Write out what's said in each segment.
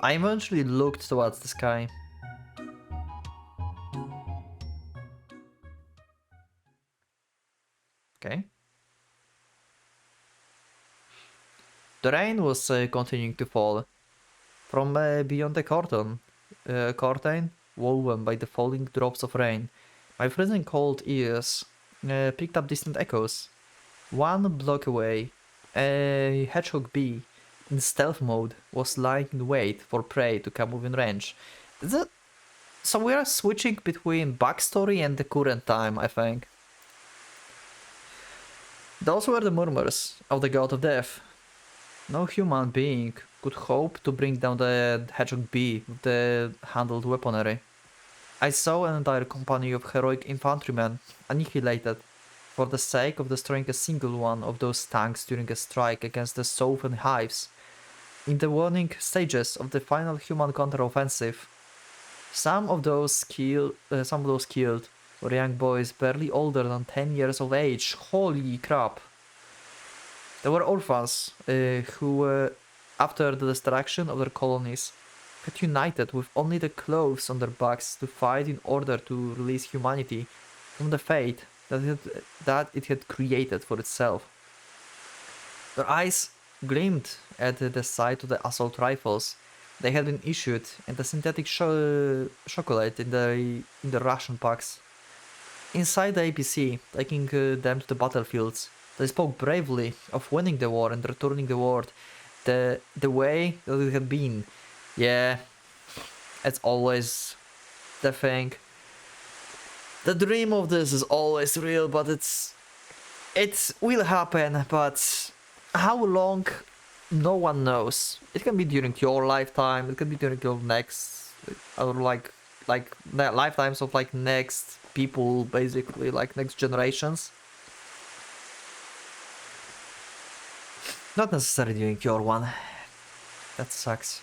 I eventually looked towards the sky. Okay. The rain was continuing to fall from beyond the curtain woven by the falling drops of rain. My freezing cold ears picked up distant echoes. 1 block away, a hedgehog bee in stealth mode was lying in wait for prey to come within range. So we are switching between backstory and the current time, I think. Those were the murmurs of the god of death. No human being could hope to bring down the hedgehog bee with the handled weaponry. I saw an entire company of heroic infantrymen annihilated for the sake of destroying a single one of those tanks during a strike against the southern hives. In the warning stages of the final human counteroffensive, some of those killed were young boys barely older than 10 years of age. Holy crap! They were orphans who, after the destruction of their colonies, had united with only the clothes on their backs to fight in order to release humanity from the fate that it had created for itself. Their eyes gleamed at the sight of the assault rifles they had been issued and the synthetic chocolate in the ration packs. Inside the APC, taking them to the battlefields, they spoke bravely of winning the war and returning the world the way that it had been. Yeah, it's always the thing. The dream of this is always real, but it will happen, but how long, no one knows. It can be during your lifetime, it can be during your next, or like lifetimes of like next people, basically, like next generations. Not necessarily during your one. That sucks.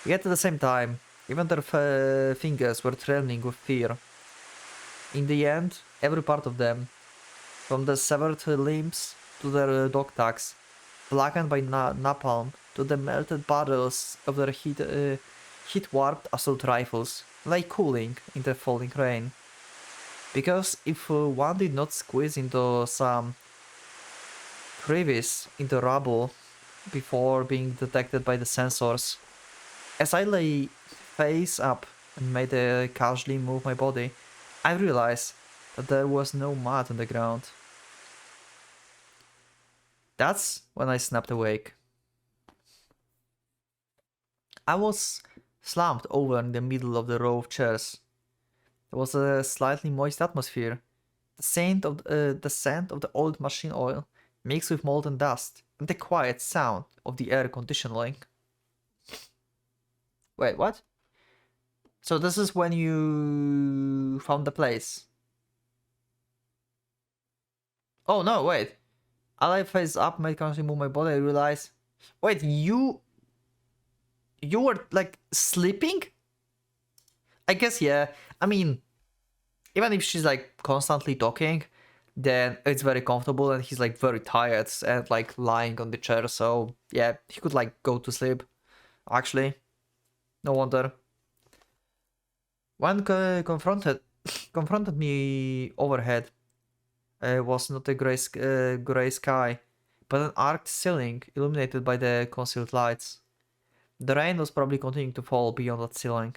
Yet at the same time, even their fingers were trembling with fear. In the end, every part of them, from the severed limbs to their dog tags, blackened by napalm, to the melted barrels of their heat-warped assault rifles, lay cooling in the falling rain. Because if one did not squeeze into some crevice in the rubble before being detected by the sensors, as I lay face up and made a casually move my body, I realized that there was no mud on the ground. That's when I snapped awake. I was slumped over in the middle of the row of chairs. There was a slightly moist atmosphere. The scent of the old machine oil mixed with molten dust, and the quiet sound of the air conditioning. Wait, what? So this is when you found the place. Oh no, wait. I lay face up, made consciously move my body, I realized. Wait, you were like sleeping? I guess yeah. I mean, even if she's like constantly talking, then it's very comfortable and he's like very tired and like lying on the chair, so yeah, he could like go to sleep. Actually. No wonder. One confronted me overhead. Was not a gray sky, but an arced ceiling illuminated by the concealed lights. The rain was probably continuing to fall beyond that ceiling.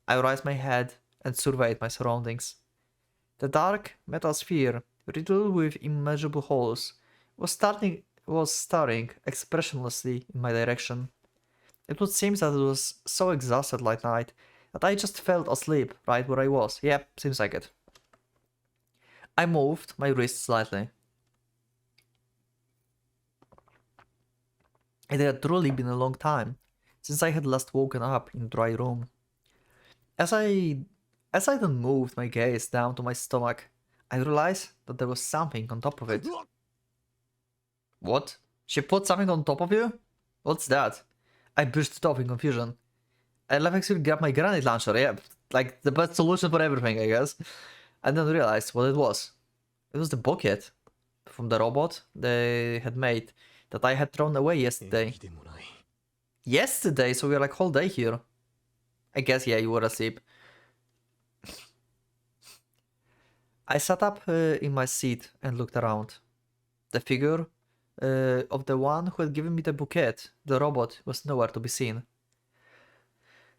I raised my head and surveyed my surroundings. The dark metal sphere, riddled with immeasurable holes, was staring expressionlessly in my direction. It would seem that it was so exhausted last night that I just fell asleep right where I was. Yep, seems like it. I moved my wrist slightly. It had truly been a long time since I had last woken up in a dry room. As I then moved my gaze down to my stomach, I realized that there was something on top of it. What? She put something on top of you? What's that? I burst off in confusion. I reflexively grabbed my grenade launcher, yeah, like the best solution for everything, I guess. And then realized what it was. It was the bucket from the robot they had made that I had thrown away yesterday. yesterday, so we're like whole day here. I guess, yeah, you were asleep. I sat up in my seat and looked around. The figure of the one who had given me the bouquet, the robot, was nowhere to be seen.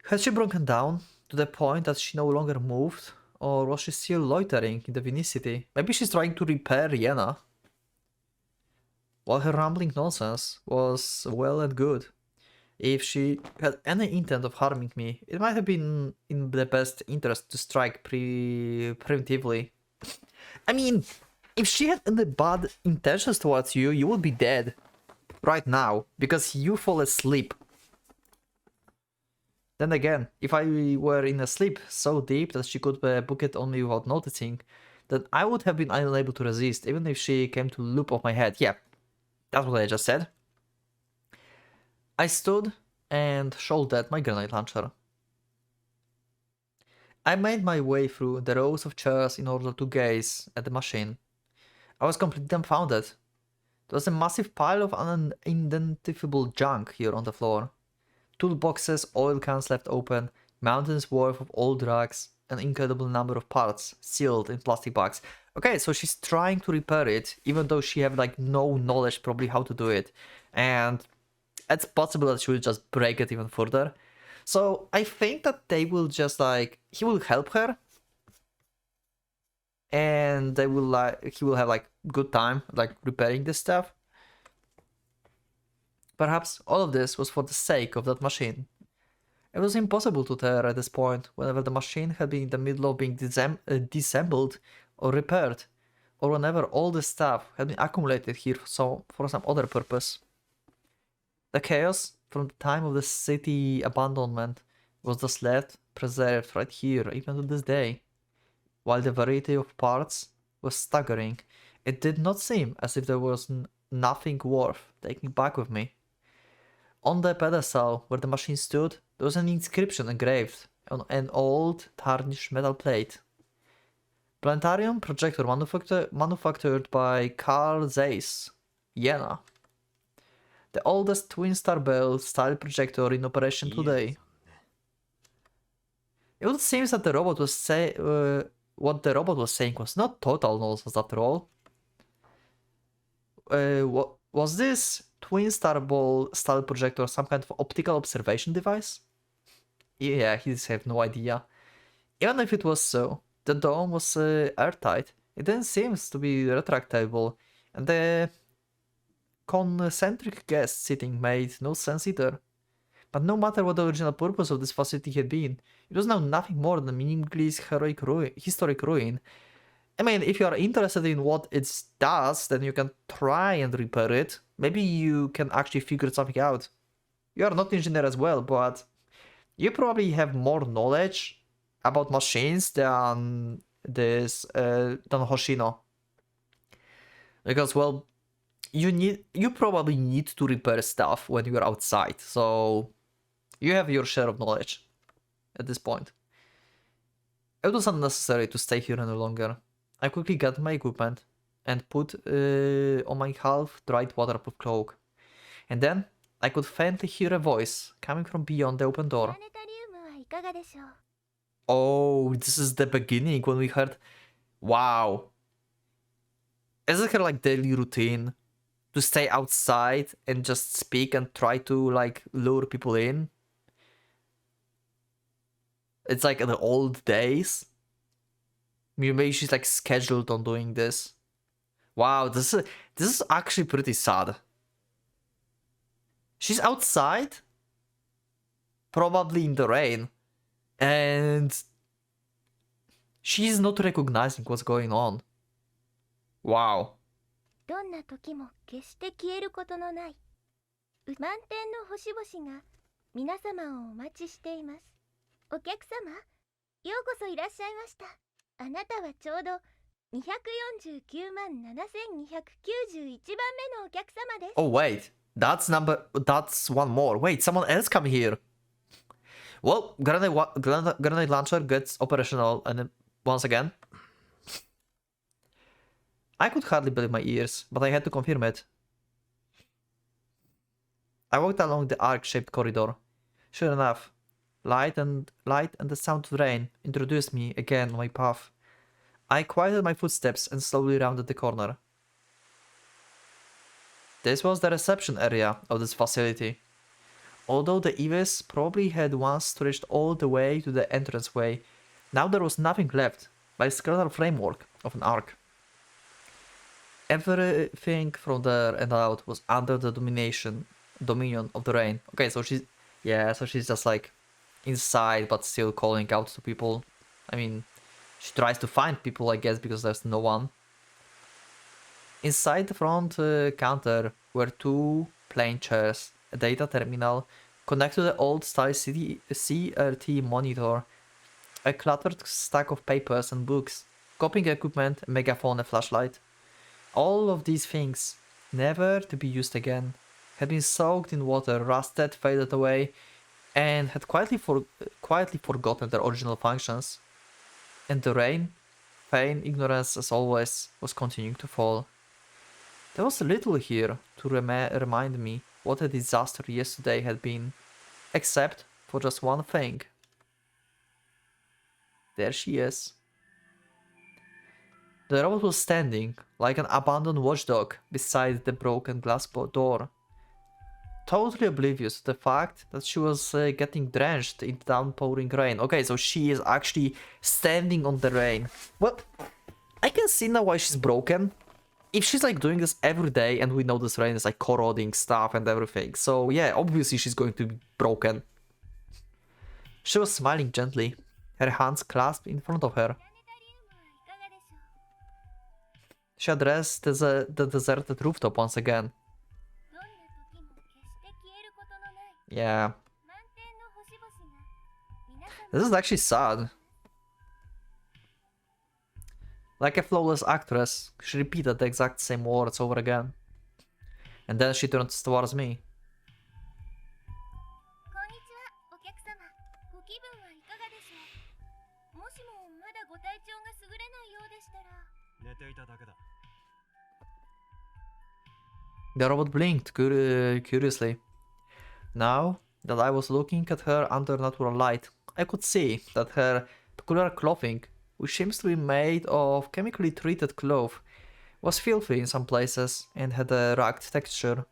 Had she broken down to the point that she no longer moved, or was she still loitering in the vicinity? Maybe she's trying to repair Yena. While her rambling nonsense was well and good, if she had any intent of harming me, it might have been in the best interest to strike preemptively. I mean, if she had any bad intentions towards you, you would be dead right now because you fall asleep. Then again, if I were in a sleep so deep that she could book it on me without noticing, then I would have been unable to resist, even if she came to loop off my head. Yeah, that's what I just said. I stood and shouldered my grenade launcher. I made my way through the rows of chairs in order to gaze at the machine. I was completely dumbfounded. There was a massive pile of unidentifiable junk here on the floor. Toolboxes, oil cans left open, mountains worth of old drugs, an incredible number of parts sealed in plastic bags. Okay, so she's trying to repair it, even though she have like no knowledge probably how to do it. And it's possible that she will just break it even further. So I think that they will just like, he will help her. And they will he will have like good time like repairing this stuff. Perhaps all of this was for the sake of that machine. It was impossible to tell at this point whenever the machine had been in the middle of being disassembled or repaired, or whenever all the stuff had been accumulated here for some other purpose. The chaos from the time of the city abandonment was thus left preserved right here even to this day. While the variety of parts was staggering, it did not seem as if there was nothing worth taking back with me. On the pedestal where the machine stood, there was an inscription engraved on an old tarnished metal plate. Planetarian projector manufactured by Carl Zeiss, Jena. The oldest twin star bell style projector in operation today. It would seem that the robot was what the robot was saying was not total nonsense after all. What was this twin star ball style projector some kind of optical observation device? Yeah, he just have no idea. Even if it was so, the dome was airtight. It then seems to be retractable, and the concentric guest sitting made no sense either. But no matter what the original purpose of this facility had been, it was now nothing more than a meaningless historic ruin. I mean, if you are interested in what it does, then you can try and repair it. Maybe you can actually figure something out. You are not an engineer as well, but you probably have more knowledge about machines than than Hoshino. Because, well, you probably need to repair stuff when you are outside, so you have your share of knowledge at this point. It was unnecessary to stay here any longer. I quickly got my equipment and put on my half-dried waterproof cloak. And then I could faintly hear a voice coming from beyond the open door. Oh, this is the beginning when we heard... Wow. Is it her like daily routine to stay outside and just speak and try to like lure people in? It's like in the old days. Maybe she's like scheduled on doing this. Wow, this is actually pretty sad. She's outside, probably in the rain, and she's not recognizing what's going on. Wow. どんな時も決して消えることのない満天の星々が皆様をお待ちしています。お客様、ようこそいらっしゃいました。あなたはちょうど249万7291番目のお客様です。 Oh wait, that's one more. Wait, someone else come here. Well, grenade launcher gets operational and once again. I could hardly believe my ears, but I had to confirm it. I walked along the arc-shaped corridor. Sure enough, light and the sound of rain introduced me again on my path. I quieted my footsteps and slowly rounded the corner. This was the reception area of this facility. Although the eaves probably had once stretched all the way to the entranceway, now there was nothing left but a skeletal framework of an arc. Everything from there and out was under the dominion of the rain. Okay, so she's just like inside but still calling out to people. I mean, she tries to find people, I guess, because there's no one. Inside the front counter were two plain chairs, a data terminal, connected to the old-style CRT monitor, a cluttered stack of papers and books, copying equipment, a megaphone, a flashlight. All of these things, never to be used again, had been soaked in water, rusted, faded away, and had quietly forgotten their original functions. And the rain, feign ignorance as always, was continuing to fall. There was little here to remind me what a disaster yesterday had been, except for just one thing. There she is. The robot was standing, like an abandoned watchdog, beside the broken glass door, totally oblivious to the fact that she was getting drenched in downpouring rain. Okay, so she is actually standing on the rain. Well, I can see now why she's broken. If she's like doing this every day, and we know this rain is like corroding stuff and everything, so yeah, obviously she's going to be broken. She was smiling gently, her hands clasped in front of her. She addressed the deserted rooftop once again. Yeah. This is actually sad. Like a flawless actress, she repeated the exact same words over again. And then she turned towards me. The robot blinked curiously. Now that I was looking at her under natural light, I could see that her peculiar clothing, which seems to be made of chemically treated cloth, was filthy in some places and had a rugged texture.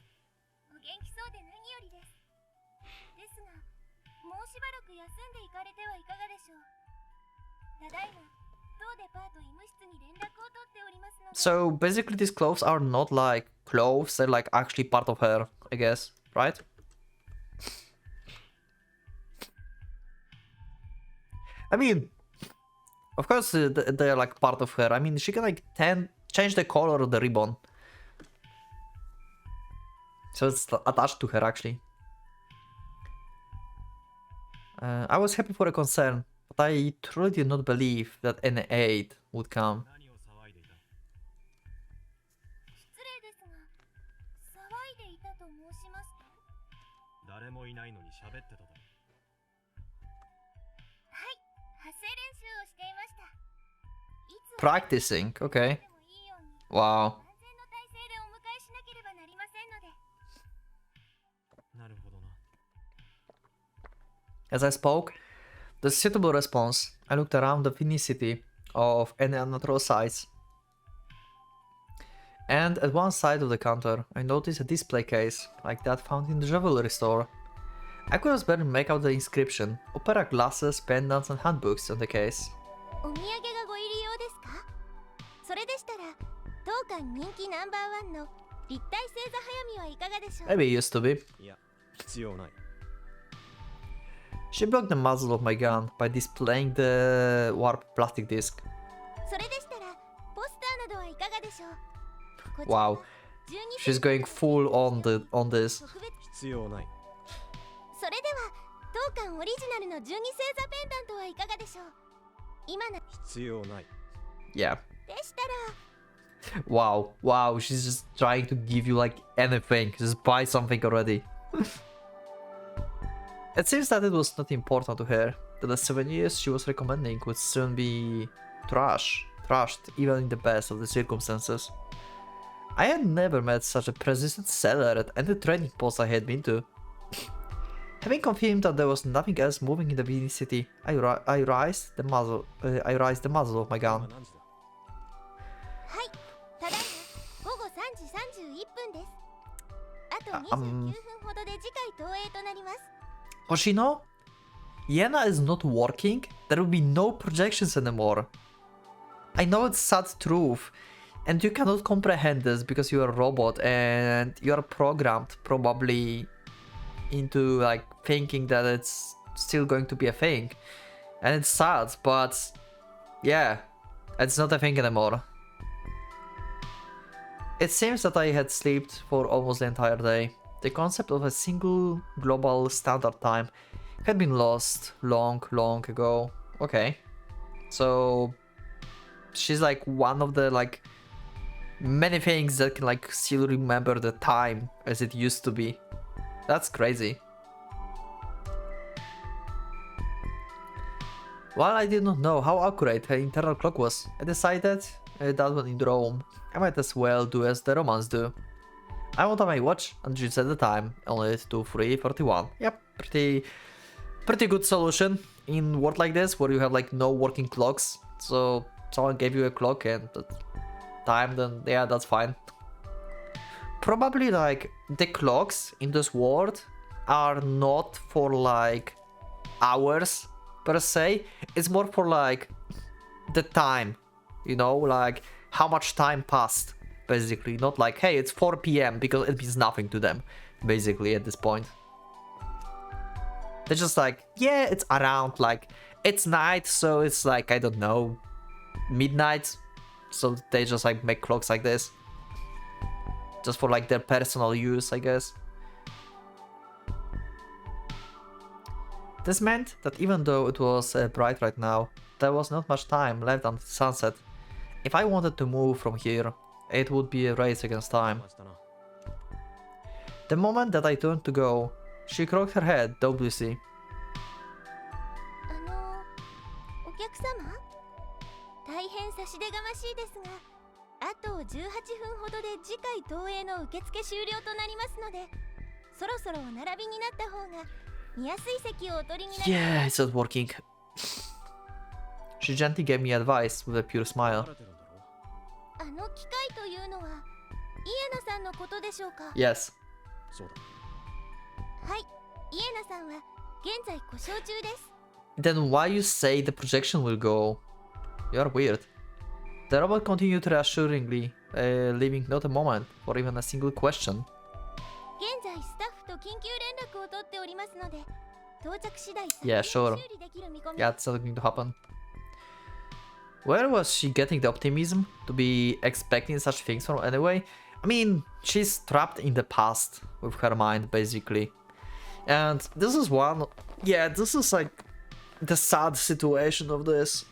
So basically these clothes are not like clothes, they're like actually part of her, I guess, right? I mean, of course they're like part of her. I mean, she can like change the color of the ribbon. So it's attached to her actually. I was happy for a concern, but I truly did not believe that an aid would come. Practicing, okay. Wow. As I spoke, the suitable response, I looked around the vicinity of any unnatural sights. And at one side of the counter, I noticed a display case, like that found in the jewelry store. I could just barely make out the inscription, opera glasses, pendants and handbooks on the case. Maybe it used to be. She blocked the muzzle of my gun by displaying the warped plastic disc. Wow, she's going full on this. Yeah. Wow, she's just trying to give you like anything, just buy something already. It seems that it was not important to her, that the souvenirs she was recommending would soon be trashed, even in the best of the circumstances. I had never met such a persistent seller at any trading post I had been to. Having confirmed that there was nothing else moving in the vicinity, I raised the muzzle of my gun. はい、ただいま午後3時31分です。あと29分ほどで次回投影となります。Hoshino? Yena is not working? There will be no projections anymore. I know it's sad truth, and you cannot comprehend this because you are a robot and you are programmed probably into like thinking that it's still going to be a thing. And it's sad, but yeah, it's not a thing anymore. It seems that I had slept for almost the entire day. The concept of a single global standard time had been lost long ago. Okay. So she's like one of the like many things that can like still remember the time as it used to be. That's crazy. While I did not know how accurate her internal clock was, I decided that when in Rome, I might as well do as the Romans do. I went on my watch and just at the time, only to 3:41. Yep, pretty good solution in world like this where you have like no working clocks. So someone gave you a clock and the time, then yeah, that's fine. Probably like the clocks in this world are not for like hours per se. It's more for like the time, you know, like how much time passed, basically. Not like, hey, it's 4 p.m. because it means nothing to them, basically, at this point. They're just like, yeah, it's around, like, it's night, so it's like, I don't know, midnight. So they just like make clocks like this. Just for like their personal use, I guess. This meant that even though it was bright right now, there was not much time left until sunset. If I wanted to move from here, it would be a race against time. The moment that I turned to go, she cocked her head dubiously. お客様、大変差し出がましいですが、あと18分ほどで次回投影の受付終了となりますので、そろそろお並びになった方が見やすい席をお取りになります。Yeah, it's not working. She gently gave me advice with a pure smile. あの機械というのはイエナさんのことでしょうか？ Yes. はい、イエナさんは現在故障中です。Then why you say the projection will go? You're weird. The robot continued reassuringly, leaving not a moment for even a single question. 現在スタッフと緊急連絡を取っておりますので、到着次第 Yeah, sure. 修理できる見込み。 Yeah, it's not going to happen. Where was she getting the optimism to be expecting such things from anyway? I mean, she's trapped in the past with her mind, basically. And this is one... Yeah, this is like the sad situation of this.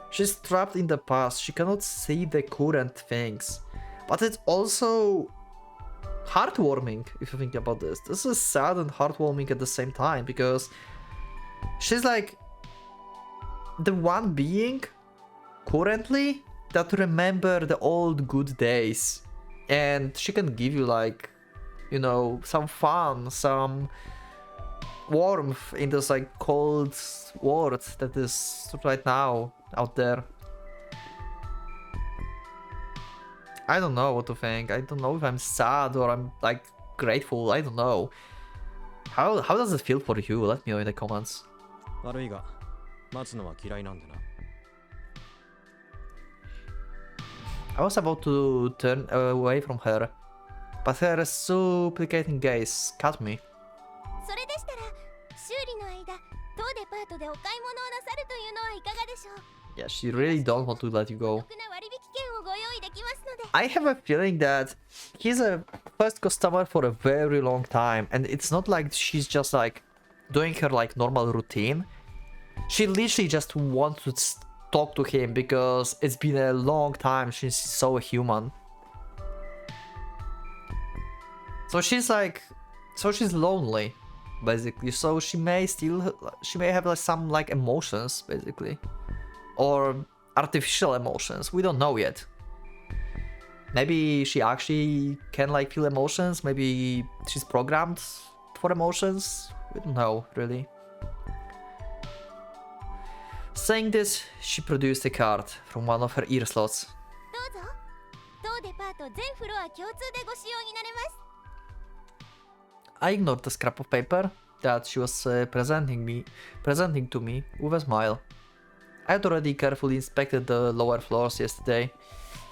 She's trapped in the past, she cannot see the current things. But it's also heartwarming, if you think about this. This is sad and heartwarming at the same time, because she's like the one being currently that remember the old good days, and she can give you like, you know, some fun, some warmth in this like cold world that is right now out there. I don't know what to think. I don't know if I'm sad or I'm like grateful. I don't know. How does it feel for you? Let me know in the comments. 悪いが待つのは嫌いなんでな。 I was about to turn away from her, but her supplicating gaze caught me. それでしたら修理の間当デパートでお買い物をなさるというのはいかがでしょう？ Yeah, she really don't want to let you go. お得な割引券をご用意できますので。 I have a feeling that he's a first customer for a very long time, and it's not like she's just like doing her like normal routine. She literally just wants to talk to him because it's been a long time since she saw a human. So she's lonely, basically. So she may have like some like emotions, basically, or artificial emotions. We don't know yet. Maybe she actually can like feel emotions. Maybe she's programmed for emotions. We don't know, really. Saying this, she produced a card from one of her ear slots. どうぞ。当デパート全フロア共通でご使用になれます。 I ignored the scrap of paper that she was presenting to me with a smile. I had already carefully inspected the lower floors yesterday.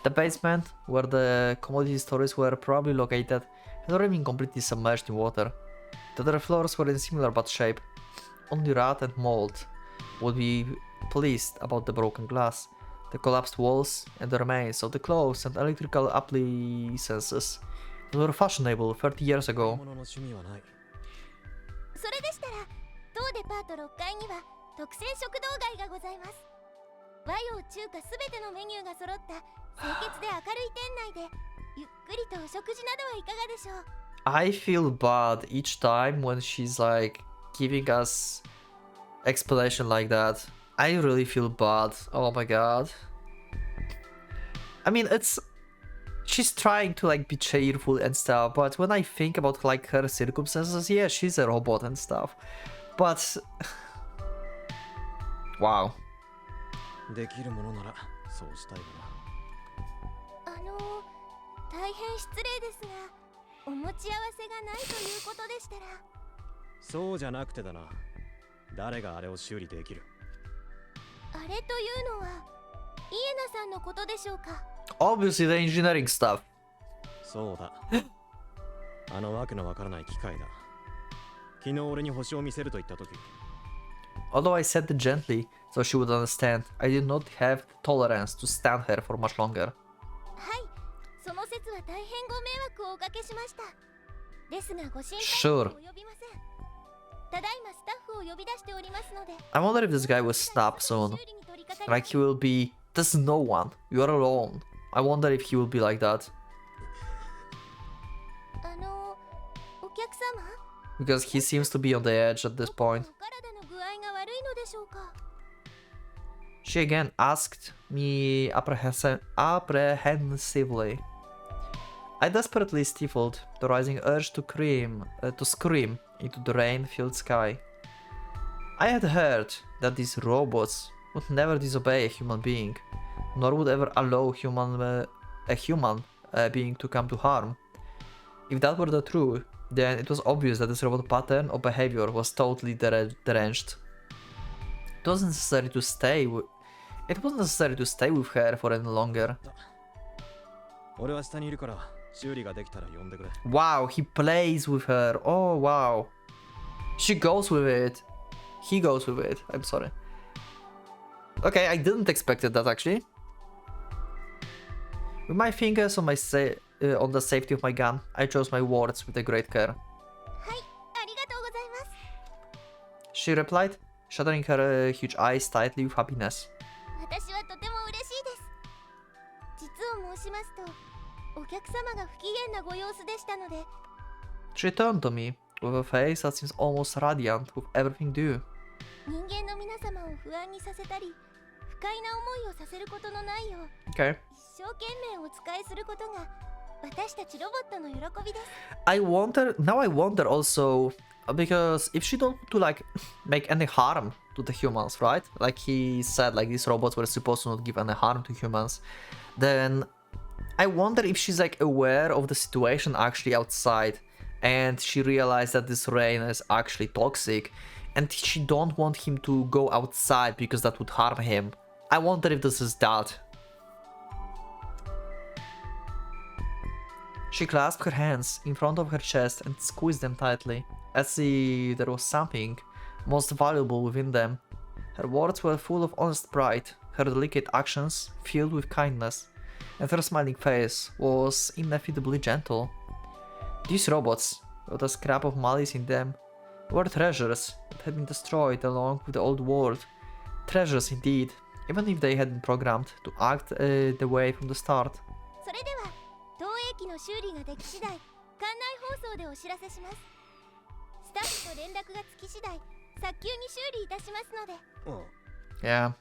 The basement, where the commodity stores were probably located, had already been completely submerged in water. The other floors were in similar bad shape. Only rat and mold would be pleased about the broken glass, the collapsed walls, and the remains of the clothes and electrical appliances that were fashionable 30 years ago. 物の趣味はない。それでしたら、当デパート6階には特選食堂街がございます。和洋中華すべてのメニューが揃った清潔で明るい店内で、ゆっくりとお食事などはいかがでしょう。 I feel bad each time when she's like giving us explanation like that. I really feel bad. Oh my god. I mean, she's trying to like be cheerful and stuff, but when I think about like her circumstances, yeah, she's a robot and stuff. But wow. できるものならそうしたいか大変失礼ですが、お持ち合わせがないということでしたら。な。そうじゃなくてだな。誰があれを修理できる？あれというのは、イエナさんのことでしょうか。 Obviously the engineering stuff. そうだ。あのわけのわからない機械だ。昨日俺に星を見せると言った時。Although I said it gently, so she would understand, I did not have the tolerance to stand her for much longer. はい、その説は大変ご迷惑をおかけしました。ですがご心配を及びません。ただいまスタッフを呼び出しておりますので。I wonder if this guy will snap soon. Like he will be, there's no one, you're alone. I wonder if he will be like that. お客様 Because he seems to be on the edge at this point. お体の具合が悪いのでしょうか。 She again asked me apprehensively. I desperately stifled the rising urge to scream into the rain-filled sky. I had heard that these robots would never disobey a human being, nor would ever allow a human being to come to harm. If that were the truth, then it was obvious that this robot pattern of behavior was totally deranged. It wasn't necessary to stay with her for any longer. 俺は下にいるから修理ができたら呼んでくれ。 Wow, he plays with her. Oh wow. She goes with it. He goes with it. I'm sorry. Okay, I didn't expect that actually. With my fingers on on the safety of my gun, I chose my words with a great care. はい、ありがとうございます。 She replied, shuttering her huge eyes tightly with happiness. 私はとても嬉しいです。実を申しますと、お客様が不機嫌なご様子でしたので。 She turned to me with a face that seems almost radiant with everything due. 人間の皆様を不安にさせたり、不快な思いをさせることのないよう、 Okay. 一生懸命お使いすることが私たちロボットの喜びです。 I wonder also because if she don't to like make any harm to the humans, right? Like he said, like these robots were supposed to not give any harm to humans. Then I wonder if she's like aware of the situation actually outside, and she realized that this rain is actually toxic, and she don't want him to go outside because that would harm him. I wonder if this is that. She clasped her hands in front of her chest and squeezed them tightly, as if there was something most valuable within them. Her words were full of honest pride, her delicate actions filled with kindness, and her smiling face was ineffably gentle. These robots, with a scrap of malice in them, were treasures that had been destroyed along with the old world. Treasures indeed, even if they had been programmed to act the way from the start. それでは当駅の修理ができ次第、館内放送でお知らせします。スタッフと連絡がつき次第、早急に修理いたしますので。Yeah,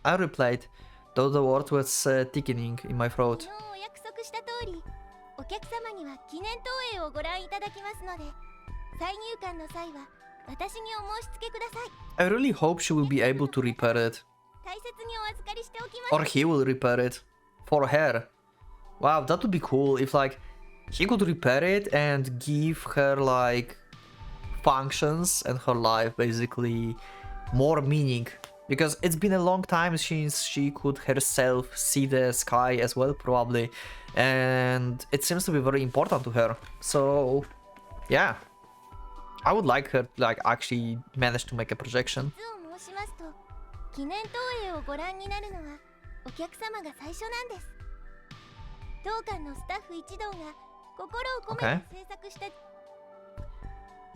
I replied, though the word was thickening in my throat. 昨日お約束した通り、お客様には記念投影をご覧いただきますので、再入館の際は私にお申し付けください。 I really hope she will be able to repair it. 大切にお預かりしておきます。 Or he will repair it. For her. Wow, that would be cool if like he could repair it and give her like functions and her life basically more meaning. Because it's been a long time since she could herself see the sky as well, probably. And it seems to be very important to her. So, yeah. I would like her to like actually manage to make a projection. 実を申しますと、記念投影をご覧になるのはお客様が最初なんです。当館のスタッフ一同が心を込めて制作した。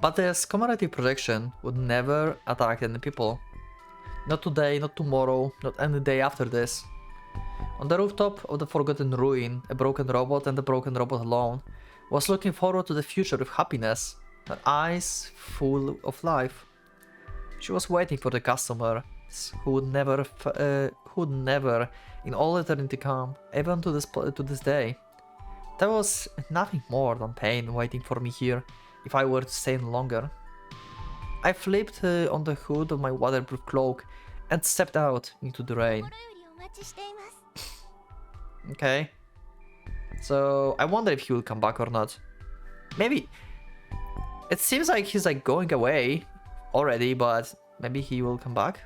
But this commemorative projection would never attack any people. Not today, not tomorrow, not any day after this. On the rooftop of the Forgotten Ruin, a broken robot and the broken robot alone was looking forward to the future with happiness, her eyes full of life. She was waiting for the customers who would never in all eternity come, even to this day. There was nothing more than pain waiting for me here if I were to stay any longer. I flipped on the hood of my waterproof cloak and stepped out into the rain. 心よりお待ちしています。 Okay. So I wonder if he will come back or not. Maybe. It seems like he's like going away already, but maybe he will come back.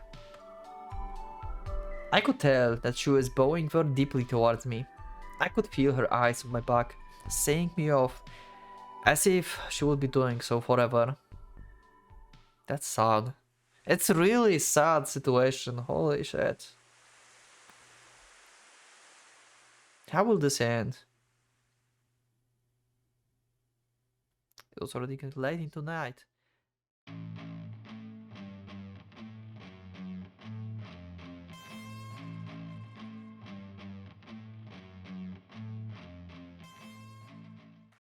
I could tell that she was bowing very deeply towards me. I could feel her eyes on my back, seeing me off, as if she would be doing so forever. That's sad. It's a really sad situation, holy shit. How will this end? It was already getting late into night.